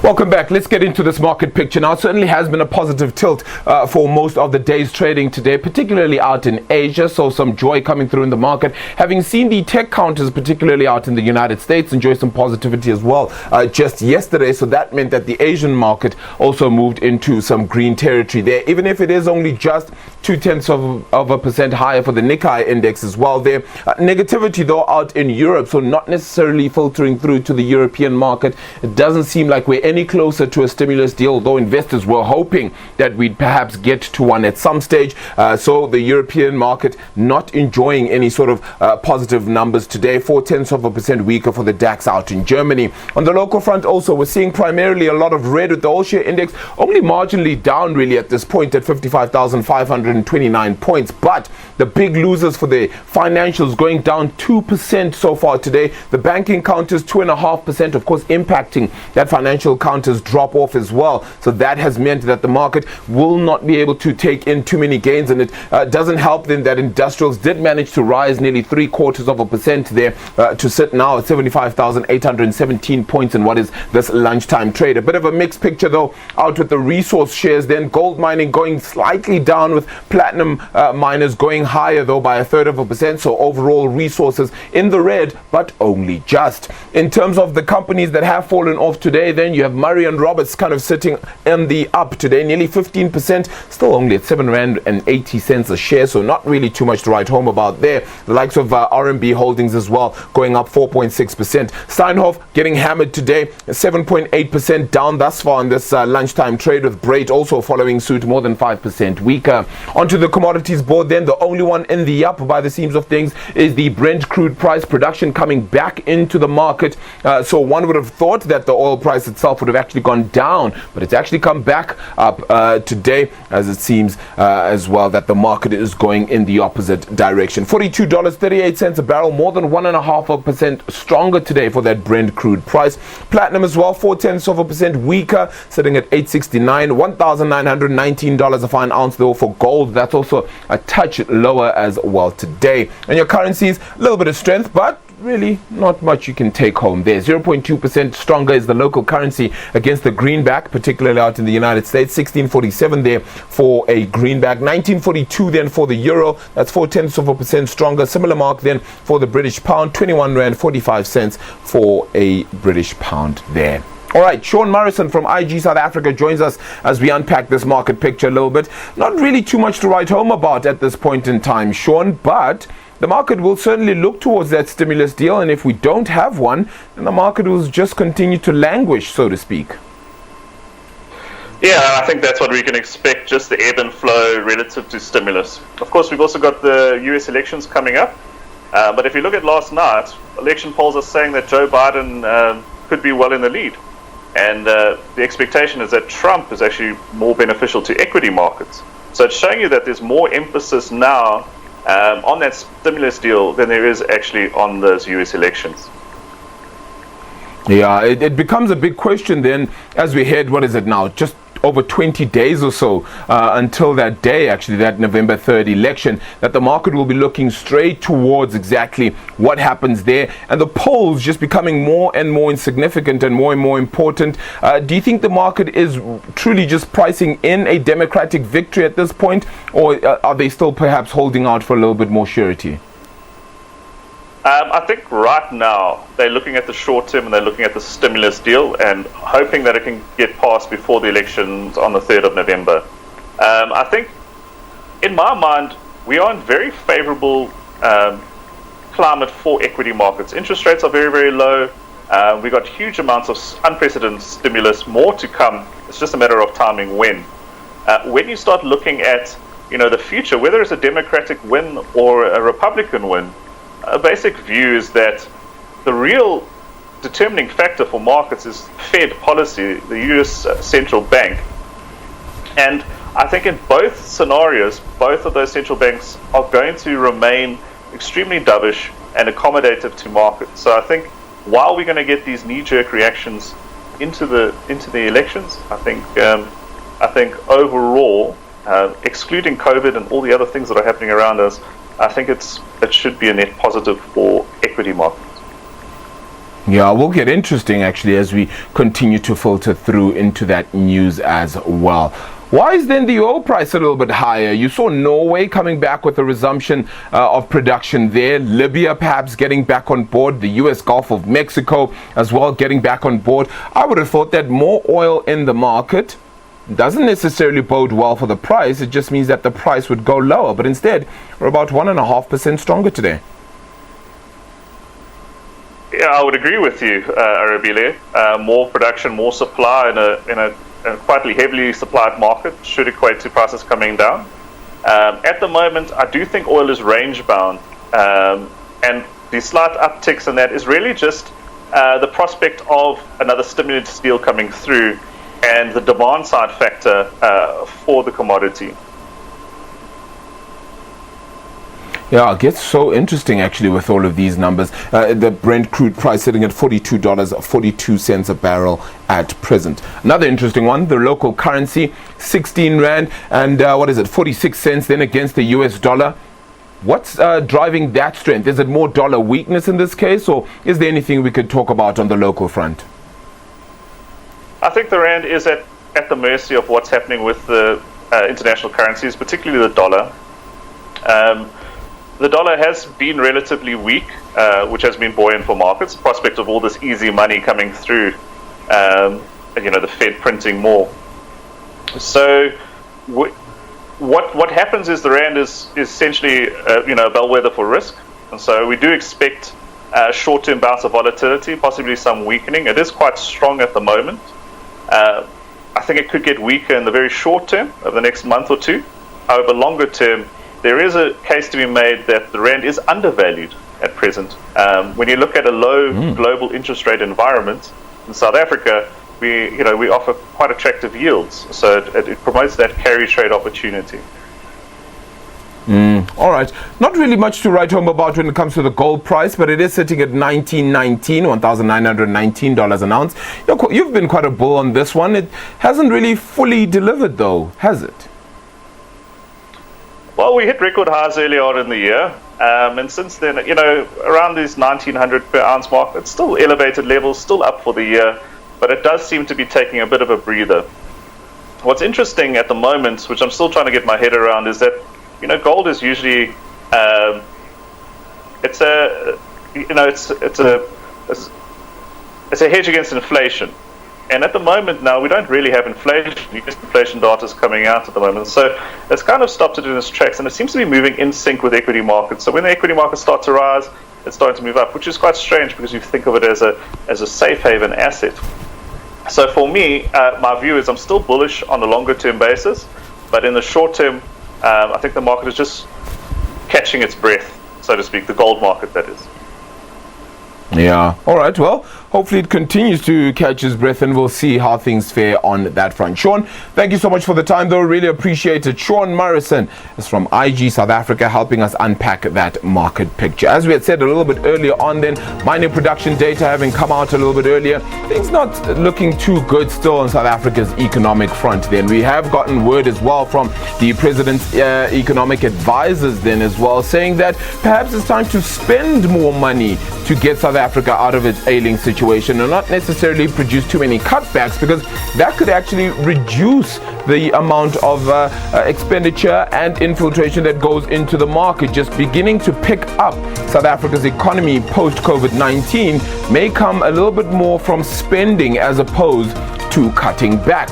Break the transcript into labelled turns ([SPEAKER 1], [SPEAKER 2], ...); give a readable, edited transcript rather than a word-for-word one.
[SPEAKER 1] Welcome back. Let's get into this market picture now. It certainly has been a positive tilt for most of the day's trading today, particularly out in Asia. So some joy coming through in the market. Having seen the tech counters, particularly out in the United States, enjoy some positivity as well just yesterday. So that meant that the Asian market also moved into some green territory there, even if it is only just 0.2% higher for the Nikkei index as well there. Negativity though out in Europe, so not necessarily filtering through to the European market. It doesn't seem like we're any closer to a stimulus deal, though investors were hoping that we'd perhaps get to one at some stage. So the European market not enjoying any sort of positive numbers today. 0.4% weaker for the DAX out in Germany. On the local front also, we're seeing primarily a lot of red, with the all-share index only marginally down really at this point at 55,529 points. But the big losers for the financials going down 2% so far today. The banking counters 2.5%, of course impacting that financial counters drop off as well. So that has meant that the market will not be able to take in too many gains, and it doesn't help then that industrials did manage to rise nearly 0.75% there to sit now at 75,817 points in what is this lunchtime trade. A bit of a mixed picture though out with the resource shares, then gold mining going slightly down, with platinum miners going higher though by 0.33%. So overall resources in the red, but only just. In terms of the companies that have fallen off today, then you have Murray and Roberts kind of sitting in the up today, nearly 15%, still only at R7.80 a share, so not really too much to write home about there. The likes of RMB Holdings as well going up 4.6%. Steinhoff getting hammered today, 7.8% down thus far in this lunchtime trade, with Brait also following suit, more than 5% weaker. Onto the commodities board then, the only one in the up by the seams of things is the Brent crude price. Production coming back into the market, so one would have thought that the oil price itself would have actually gone down, but it's actually come back up today, as it seems as well that the market is going in the opposite direction. $42.38 a barrel, more than 1.5% stronger today for that Brent crude price. Platinum as well, 0.4% weaker, sitting at $869, $1,919 a fine ounce though for gold. That's also a touch lower as well today. And your currencies, a little bit of strength, but really not much you can take home there. 0.2% stronger is the local currency against the greenback, particularly out in the United States. 16.47 there for a greenback, 19.42 then for the euro. That's 0.4% stronger. Similar mark then for the British pound, 21.45 for a British pound there. All right, Sean Morrison from IG South Africa joins us as we unpack this market picture a little bit. Not really too much to write home about at this point in time, Sean, but the market will certainly look towards that stimulus deal, and if we don't have one, then the market will just continue to languish, so to speak.
[SPEAKER 2] Yeah, I think that's what we can expect, just the ebb and flow relative to stimulus. Of course, we've also got the US elections coming up, but if you look at last night, election polls are saying that Joe Biden could be well in the lead. And the expectation is that Trump is actually more beneficial to equity markets. So it's showing you that there's more emphasis now on that stimulus deal than there is actually on those US elections.
[SPEAKER 1] Yeah, it becomes a big question then as we head, what is it now, just over 20 days or so until that day, actually, that November 3rd election, that the market will be looking straight towards exactly what happens there, and the polls just becoming more and more insignificant and more important. Do you think the market is truly just pricing in a Democratic victory at this point, or are they still perhaps holding out for a little bit more surety?
[SPEAKER 2] I think right now they're looking at the short term and they're looking at the stimulus deal and hoping that it can get passed before the elections on the 3rd of November. I think, in my mind, we are in very favorable climate for equity markets. Interest rates are very, very low. We got huge amounts of unprecedented stimulus, more to come. It's just a matter of timing when. When you start looking at the future, whether it's a Democratic win or a Republican win, a basic view is that the real determining factor for markets is Fed policy, the US central bank. And I think in both scenarios, both of those central banks are going to remain extremely dovish and accommodative to markets. So I think while we're going to get these knee-jerk reactions into the elections, I think overall, excluding COVID and all the other things that are happening around us, I think it should be a net positive for equity markets.
[SPEAKER 1] Yeah, will get interesting actually as we continue to filter through into that news as well. Why is then the oil price a little bit higher? You saw Norway coming back with a resumption of production there. Libya perhaps getting back on board. The US Gulf of Mexico as well getting back on board. I would have thought that more oil in the market doesn't necessarily bode well for the price. It just means that the price would go lower. But instead, we're about 1.5% stronger today.
[SPEAKER 2] Yeah, I would agree with you, Arabile. More production, more supply in a quite heavily supplied market should equate to prices coming down. At the moment, I do think oil is range bound, and the slight upticks in that is really just the prospect of another stimulus deal coming through and the demand side factor for the commodity.
[SPEAKER 1] Yeah, it gets so interesting actually with all of these numbers. The Brent crude price sitting at $42.42 a barrel at present. Another interesting one, the local currency, 16 Rand and 46 cents then against the US dollar. What's driving that strength? Is it more dollar weakness in this case, or is there anything we could talk about on the local front?
[SPEAKER 2] I think the Rand is at the mercy of what's happening with the international currencies, particularly the dollar. The dollar has been relatively weak, which has been buoyant for markets. Prospect of all this easy money coming through, the Fed printing more. So, what happens is the rand is essentially a bellwether for risk, and so we do expect short-term bouts of volatility, possibly some weakening. It is quite strong at the moment. I think it could get weaker in the very short term, over the next month or two. However, longer term, there is a case to be made that the rand is undervalued at present. When you look at a low global interest rate environment in South Africa, we offer quite attractive yields, so it promotes that carry trade opportunity.
[SPEAKER 1] All right, not really much to write home about when it comes to the gold price, but it is sitting at $1,919 an ounce. You've been quite a bull on this one. It hasn't really fully delivered though, has it?
[SPEAKER 2] Well, we hit record highs early on in the year, and since then, around these 1,900 per ounce mark, it's still elevated levels, still up for the year, but it does seem to be taking a bit of a breather. What's interesting at the moment, which I'm still trying to get my head around, is that gold is usually it's a hedge against inflation. And at the moment now, we don't really have inflation. Inflation data is coming out at the moment. So it's kind of stopped it in its tracks, and it seems to be moving in sync with equity markets. So when the equity markets start to rise, it's starting to move up, which is quite strange because you think of it as a safe haven asset. So for me, my view is I'm still bullish on a longer term basis, but in the short term, I think the market is just catching its breath, so to speak, the gold market, that is.
[SPEAKER 1] Yeah. All right. Well, hopefully it continues to catch his breath, and we'll see how things fare on that front. Sean, thank you so much for the time, though. Really appreciate it. Sean Morrison is from IG South Africa, helping us unpack that market picture. As we had said a little bit earlier on, then mining production data having come out a little bit earlier, things not looking too good still on South Africa's economic front. Then we have gotten word as well from the president's economic advisors then as well, saying that perhaps it's time to spend more money to get South Africa out of its ailing situation, and not necessarily produce too many cutbacks, because that could actually reduce the amount of expenditure and infiltration that goes into the market. Just beginning to pick up South Africa's economy post COVID-19 may come a little bit more from spending as opposed to cutting back.